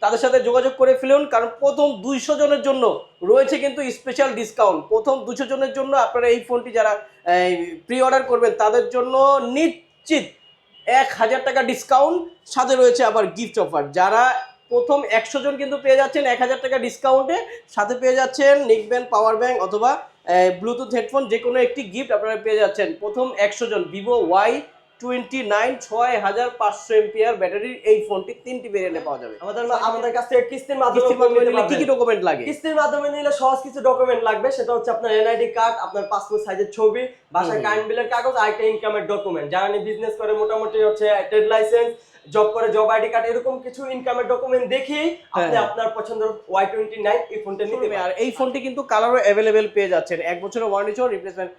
তাদের সাথে যোগাযোগ করে ফেলুন, কারণ প্রথম 200 জনের জন্য রয়েছে কিন্তু স্পেশাল ডিসকাউন্ট। প্রথম 200 জনের জন্য আপনারা এই ফোনটি যারা প্রি অর্ডার করবেন তাদের জন্য নিশ্চিত 1000 টাকা ডিসকাউন্ট, সাথে রয়েছে আবার গিফট অফার। যারা প্রথম 100 জন কিন্তু পেয়ে যাচ্ছেন 1000 টাকা ডিসকাউন্টে, সাথে পেয়ে যাচ্ছেন নিকব্যান্ড পাওয়ার ব্যাংক অথবা ব্লুটুথ হেডফোন, যে কোনো একটি গিফট আপনারা পেয়ে যাচ্ছেন। প্রথম 100 জন ভিভো Y29 6500 এমপিআর ব্যাটারির এই ফোনটি 3টি ভেরিয়েন্টে পাওয়া যাবে। আমাদের কাছ থেকে কিস্তির মাধ্যমে নিলে কি কি ডকুমেন্ট লাগে? কিস্তির মাধ্যমে নিলে সহজ কিছু ডকুমেন্ট লাগবে, সেটা হচ্ছে আপনার এনআইডি কার্ড, আপনার পাসপোর্ট সাইজের ছবি, বাসায় কারেন্ট বিলের কাগজ, আর একটা ইনকামের ডকুমেন্ট। যারা বিজনেস করে মোটামুটি হচ্ছে ট্রেড লাইসেন্স, জব করে জব আইডি কার্ড, এরকম কিছু ইনকামের ডকুমেন্ট দেখিয়ে আপনি আপনার পছন্দের Y29 এই ফোনটা নিতে পারেন। আর এই ফোনটি কিন্তু কালারও অ্যাভেলেবেল পেয়ে যাচ্ছেন, 1 বছরের ওয়ারেন্টি সহ রিপ্লেসমেন্ট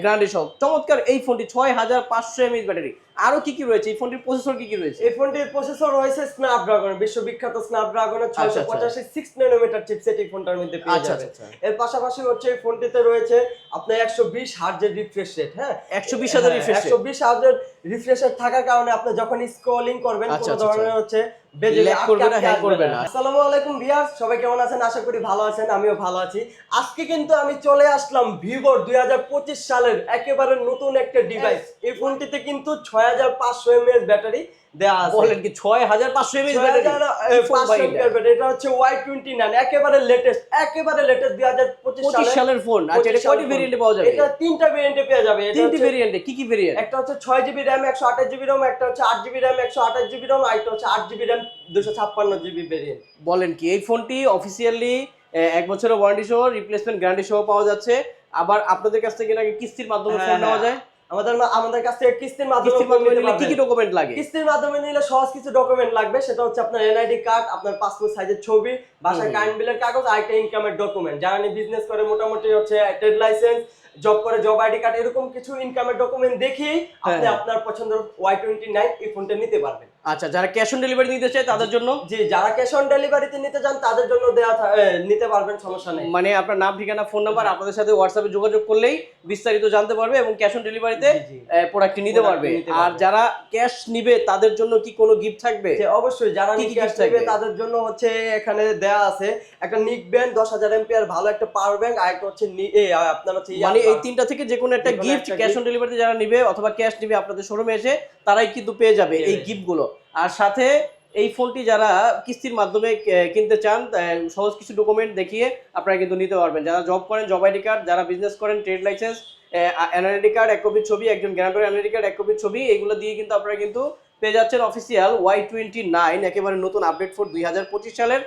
গ্যারান্টি সহ। চমৎকার এই ফোনটি 6500 এমএএইচ ব্যাটারি। আরো কি কি রয়েছে এই ফোনটির? প্রসেসর কি কি রয়েছে? এই ফোনটির প্রসেসর রয়েছে স্ন্যাপড্রাগন, বিশ্ববিখ্যাত স্ন্যাপড্রাগনের 685 6 ন্যানোমিটার চিপসেট এই ফোনটার মধ্যে পেয়ে যাবেন। এর পাশাপাশি হচ্ছে এই ফোনটিতে রয়েছে আপনার 120 হার্টজের রিফ্রেশ রেট। হ্যাঁ, 120 হার্টজের রিফ্রেশ রেট। 120 হার্টজের রিফ্রেশ রেট থাকার কারণে আপনি যখন স্ক্রলিং করবেন কোনো ধরনের হচ্ছে বেজে করবে না। আসসালামু আলাইকুম ভিউয়ার্স, সবাই কেমন আছেন? আশা করি ভালো আছেন, আমিও ভালো আছি। আজকে কিন্তু আমি চলে আসলাম ভিভোর 2025 সালের একেবারে নতুন একটা ডিভাইস। এই ফোনটিতে কিন্তু 6500 এমএএইচ ব্যাটারি দেয়া আছে। বলেন কি 6500 এমএএইচ ব্যাটারি? এটা হচ্ছে Y29, একেবারে লেটেস্ট 2025 সালের ফোন। আচ্ছা, এটা কয়টি ভেরিয়েন্টে পাওয়া যাবে? এটা তিনটা ভেরিয়েন্টে পেয়ে যাবে। তিনটি ভেরিয়েন্টে কি কি ভেরিয়েন্ট? একটা হচ্ছে 6GB RAM 128GB ROM, একটা হচ্ছে 8GB RAM 128GB ROM, আর একটা হচ্ছে 8GB RAM 256GB ভেরিয়েন্ট। বলেন কি এই ফোনটি অফিশিয়ালি 1 বছরের ওয়ারেন্টি সহ রিপ্লেসমেন্ট গ্যারান্টি সহ পাওয়া যাচ্ছে। আবার আপনাদের কাছ থেকে নাকি কিস্তির মাধ্যমে ফোন নেওয়া যায়? আমাদের কাছ থেকে কিস্তির মাধ্যমে নিলে কি কি ডকুমেন্ট লাগে? কিস্তির মাধ্যমে নিলে সহজ কিছু ডকুমেন্ট লাগবে, সেটা হচ্ছে আপনার এনআইডি কার্ড, আপনার পাসপোর্ট সাইজের ছবি, বাসায় কারেন্ট বিলের কাগজ, আর একটা ইনকামের ডকুমেন্ট। যারা বিজনেস করে মোটামুটি হচ্ছে ট্রেড লাইসেন্স, জব করে জব আইডি কার্ড, এরকম কিছু ইনকামের ডকুমেন্ট দেখিয়ে আপনি আপনার পছন্দের Y29 এই ফোনটা নিতে পারবেন। আচ্ছা, যারা ক্যাশ অন ডেলিভারি নিতে চায় তাদের জন্য? জি, যারা ক্যাশ অন ডেলিভারিতে নিতে চান তাদের জন্য নিতে পারবেন, সমস্যা নেই। মানে আপনার নাম, ঠিকানা, ফোন নাম্বার, আপনাদের সাথে হোয়াটসঅ্যাপে যোগাযোগ করলেই বিস্তারিত জানতে পারবে এবং ক্যাশ অন ডেলিভারিতে প্রোডাক্টটি নিতে পারবে। আর যারা ক্যাশ নিবে তাদের জন্য কি কোনো গিফট থাকবে? অবশ্যই, যারা ক্যাশ নিবে তাদের জন্য হচ্ছে এখানে দেয়া আছে একটা নিকব্যান্ড 10000 এমপিআর ভালো একটা পাওয়ার ব্যাংক, আর একটা হচ্ছে আপনার হচ্ছে মানে এই তিনটা থেকে যে কোনো একটা গিফট ক্যাশ অন ডেলিভারিতে যারা নিবে অথবা ক্যাশ নিবে আপনাদের শোরুমে এসে তারাই কিন্তু পেয়ে যাবে এই গিফটগুলো। আর সাথে এই ফোনটি যারা কিস্তির মাধ্যমে কিনতে চান সহজ কিছু ডকুমেন্ট দেখিয়ে আপনারা কিন্তু নিতে পারবেন। যারা জব করেন জব আইডি কার্ড, যারা বিজনেস করেন ট্রেড লাইসেন্স, এনআইডি কার্ড 1 কপির ছবি, একজন গ্যারান্টর এনআইডি কার্ড 1 কপির ছবি, এগুলো দিয়ে কিন্তু আপনারা কিন্তু পেয়ে যাচ্ছেন অফিসিয়াল Y29 একেবারে নতুন আপডেট ফোন 2025 সালের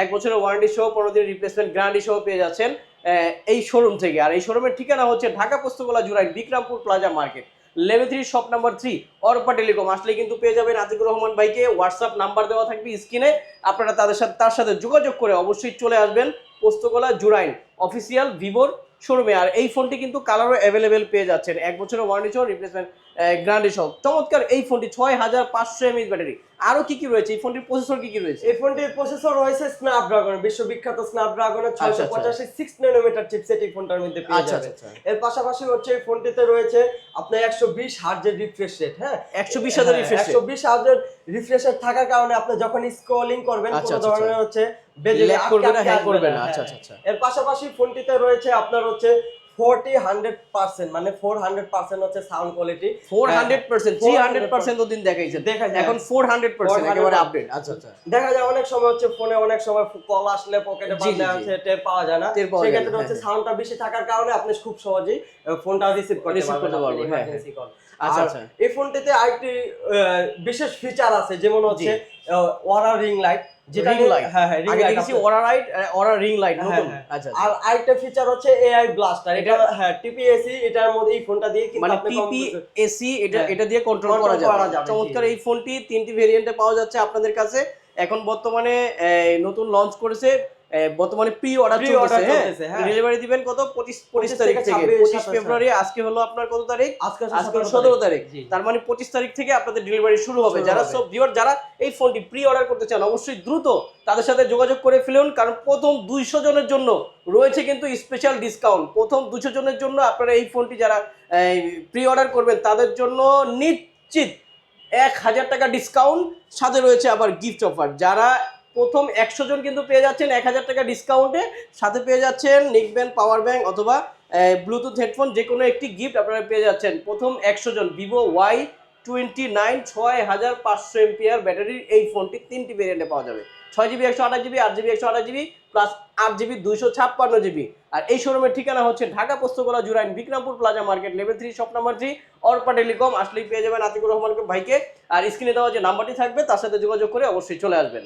1 বছরের ওয়ারেন্টি সহ 15 দিনের রিপ্লেসমেন্ট গ্যারান্টি সহ পেয়ে যাচ্ছেন এই শোরুম থেকে। আর এই শোরুমের ঠিকানা হচ্ছে Dhaka Postogola Jurain Bikrampur plaza market, level 3 shop number 3, Orpa telecom. আসলে কিন্তু পেয়ে যাবেন আতিকুর রহমান ভাইকে। হোয়াটসঅ্যাপ নাম্বার দেওয়া থাকবে স্ক্রিনে, আপনারা তার সাথে যোগাযোগ করে অবশ্যই চলে আসবেন পোস্তগোলা জুরাইন অফিসিয়াল ভিভোর শোরুমে। আর এই ফোনটি কিন্তু কালারও অ্যাভেলেবেল পেয়ে যাচ্ছেন, 1 বছরের ওয়ারেন্টি সহ রিপ্লেসমেন্ট গ্যারান্টি সহ। চমৎকার এই ফোনটি 6500 এমএএইচ ব্যাটারি। আরো কি কি রয়েছে এই ফোনটির? প্রসেসর কি কি রয়েছে? এই ফোনটির প্রসেসর রয়েছে স্ন্যাপড্রাগন, বিশ্ববিখ্যাত স্ন্যাপড্রাগনের 685 6 ন্যানোমিটার চিপসেট এই ফোনটার মধ্যে পেয়ে যাবেন। এর পাশাপাশি হচ্ছে এই ফোনটিতে রয়েছে আপনার 120 হার্টজের রিফ্রেশ রেট। হ্যাঁ, 120 হার্টজের রিফ্রেশ রেট। 120 হার্টজের রিফ্রেশ রেট থাকার কারণে আপনি যখন স্ক্রলিং করবেন কোনো ধরনের হচ্ছে বেজে করবে না। আচ্ছা আচ্ছা। এর পাশাপাশি ফোনটিতে রয়েছে আপনার হচ্ছে 100% মানে 400% হচ্ছে সাউন্ড কোয়ালিটি। 400% 300% তো দিন দেখাইছে, এখন 400% একেবারে আপডেট। আচ্ছা আচ্ছা। দেখা যায় অনেক সময় হচ্ছে ফোনে অনেক সময় কল আসলে পকেটে বাঁধা আছে, টের পাওয়া যায় না। সেই ক্ষেত্রে হচ্ছে সাউন্ডটা বেশি থাকার কারণে আপনি খুব সহজেই ফোনটা রিসিভ করতে পারবেন ইমার্জেন্সি কল। আচ্ছা আচ্ছা। এই ফোনটিতে আরেকটি বিশেষ ফিচার আছে, যেমন হচ্ছে ওয়ারা রিং লাইট, যেটা রিং লাইট। হ্যাঁ হ্যাঁ, রিং লাইট আছে, ওরা রিং লাইট নতুন। আচ্ছা। আর আরেকটা ফিচার হচ্ছে এআই ব্লাস্টার। এটা হ্যাঁ টিপিএসি, এটার মধ্যে এই ফোনটা দিয়ে কিন্তু আপনি টিপিএসি এটা দিয়ে কন্ট্রোল করা যাবে। চমৎকার এই ফোনটি 3টি ভেরিয়েন্টে পাওয়া যাচ্ছে আপনাদের কাছে। এখন বর্তমানে নতুন লঞ্চ করেছে, বর্তমানে প্রি অর্ডার চলতেছে। ডেলিভারি দিবেন কত? 25 তারিখ থেকে। 25 ফেব্রুয়ারি। আজকে হলো আপনার কত তারিখ? আজকে 17 তারিখ। তার মানে 25 তারিখ থেকে আপনাদের ডেলিভারি শুরু হবে। যারা সব ভিউয়ার যারা এই ফোনটি প্রি অর্ডার করতে চান অবশ্যই দ্রুত তাদের সাথে যোগাযোগ করে ফেলুন, কারণ প্রথম 200 জনের জন্য রয়েছে কিন্তু স্পেশাল ডিসকাউন্ট। প্রথম 200 জনের জন্য আপনারা এই ফোনটি যারা প্রি অর্ডার করবেন তাদের জন্য নিশ্চিত 1000 টাকা ডিসকাউন্ট, সাথে রয়েছে আবার গিফট অফার। যারা প্রথম 100 জন কিন্তু পেয়ে যাচ্ছেন 1000 টাকা ডিসকাউন্টে, সাথে পেয়ে যাচ্ছেন নিকব্যান্ড পাওয়ার ব্যাংক অথবা ব্লুটুথ হেডফোন, যে কোনো একটি গিফট আপনারা পেয়ে যাচ্ছেন। প্রথম 100 জন ভিভো Y29 6500 এমপিআর ব্যাটারির এই ফোনটি 3টি ভেরিয়েন্টে পাওয়া যাবে, 6GB 128GB, 8GB 128GB plus 8GB 256GB। আর এই শোরুমের ঠিকানা হচ্ছে Dhaka Postogola Jurain Bikrampur plaza market level 3 shop number 3 Arpa telecom. আসলেই পেয়ে যাবেন আতিকুর রহমান ভাইকে। আর স্ক্রিনে দেওয়া যে নাম্বারটি থাকবে তার সাথে যোগাযোগ করে অবশ্যই চলে আসবেন।